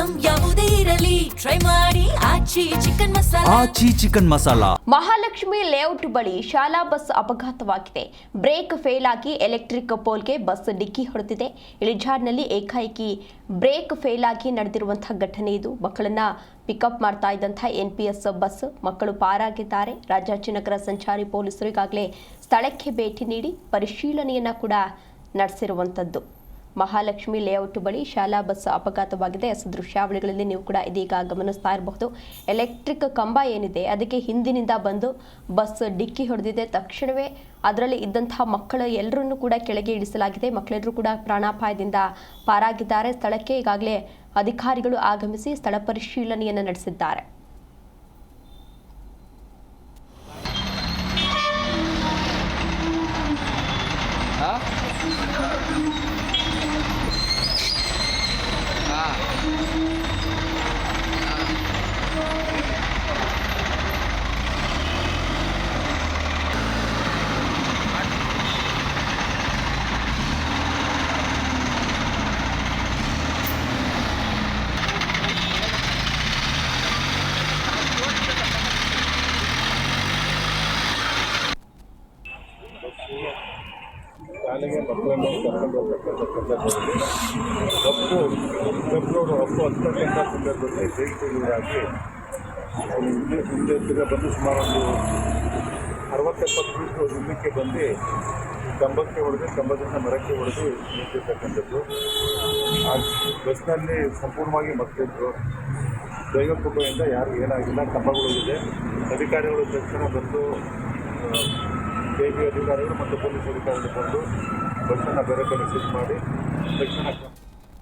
Item ಯಾವುದೇ ಇರಲಿ try ಮಾಡಿ ಆಚಿ ಚಿಕನ್ ಮಸಾಲಾ. ಮಹಾಲಕ್ಷ್ಮಿ ಲೇಔಟ್ ಬಳಿ ಶಾಲಾ ಬಸ್ ಅಪಘಾತವಾಗಿದೆ. ಬ್ರೇಕ್ ಫೇಲ್ ಆಗಿ ಎಲೆಕ್ಟ್ರಿಕ್ ಪೋಲ್ಗೆ ಬಸ್ ಡಿಕ್ಕಿ ಹೊಡೆದಿದೆ. ಇಳಿಜಾರಿನಲ್ಲಿ ಏಕಾಏಕಿ ಬ್ರೇಕ್ ಫೇಲ್ ಆಗಿ ನಡೆದಿರುವಂತಹ ಘಟನೆ ಇದು. ಮಕ್ಕಳನ್ನ ಪಿಕಪ್ ಮಾಡ್ತಾ ಇದ್ದಂತಹ NPS ಬಸ್ ಮಕ್ಕಳು ಪಾರಾಗಿದ್ದಾರೆ. ರಾಜಾಜಿನಗರ ಸಂಚಾರಿ ಪೊಲೀಸರು ಈಗಾಗಲೇ ಸ್ಥಳಕ್ಕೆ ಭೇಟಿ ನೀಡಿ ಪರಿಶೀಲನೆಯನ್ನ ಕೂಡ ನಡೆಸಿರುವಂಥದ್ದು. ಮಹಾಲಕ್ಷ್ಮಿ ಲೇಔಟ್ ಬಳಿ ಶಾಲಾ ಬಸ್ ಅಪಘಾತವಾಗಿದೆ. ದೃಶ್ಯಾವಳಿಗಳಲ್ಲಿ ನೀವು ಕೂಡ ಇದೀಗ ಗಮನಿಸ್ತಾ ಇರಬಹುದು. ಎಲೆಕ್ಟ್ರಿಕ್ ಕಂಬ ಏನಿದೆ ಅದಕ್ಕೆ ಹಿಂದಿನಿಂದ ಬಂದು ಬಸ್ ಡಿಕ್ಕಿ ಹೊಡೆದಿದೆ. ತಕ್ಷಣವೇ ಅದರಲ್ಲಿ ಇದ್ದಂತಹ ಮಕ್ಕಳು ಎಲ್ಲರನ್ನೂ ಕೂಡ ಕೆಳಗೆ ಇಳಿಸಲಾಗಿದೆ. ಮಕ್ಕಳೆಲ್ಲರೂ ಕೂಡ ಪ್ರಾಣಾಪಾಯದಿಂದ ಪಾರಾಗಿದ್ದಾರೆ. ಸ್ಥಳಕ್ಕೆ ಈಗಾಗಲೇ ಅಧಿಕಾರಿಗಳು ಆಗಮಿಸಿ ಸ್ಥಳ ಪರಿಶೀಲನೆಯನ್ನು ನಡೆಸಿದ್ದಾರೆ. ಶಾಲೆಗೆ ಮಕ್ಕಳನ್ನು ಕರ್ಕೊಂಡು ಹೋಗ್ತಕ್ಕಂಥ ಫೆಬ್ರವರಿ 10 ಸಂದರ್ಭದಲ್ಲಿ ಬೇಗ ಮುಂದೆ ಬಂದು ಸುಮಾರು ಒಂದು 60-70 ಮೀಟರ್ ಹಿಂದಕ್ಕೆ ಬಂದು ಕಂಬಕ್ಕೆ ಹೊಡೆದು ಕಂಬದಿಂದ ಮರಕ್ಕೆ ಹೊಡೆದು ನಿಂತಿರ್ತಕ್ಕಂಥದ್ದು. ಆ ಬಸ್ನಲ್ಲಿ ಸಂಪೂರ್ಣವಾಗಿ ಮಕ್ಕಳಿದ್ರು. ದೈವ ಕೃಪೆಯಿಂದ ಯಾರಿಗೂ ಏನಾಗಿಲ್ಲ. ಕಂಬಗಳು ಇದೆ. ಅಧಿಕಾರಿಗಳು ತಕ್ಷಣ ಬಂದು KP ಅಧಿಕಾರಿಗಳು ಮತ್ತು ಪೊಲೀಸ್ ಅಧಿಕಾರಿಗಳು ಬಂದು ಬಸ್ಸನ್ನು ಬೇರೆ ಕಡೆ ಶಿಫ್ಟ್ ಮಾಡಿ ತಕ್ಷಣ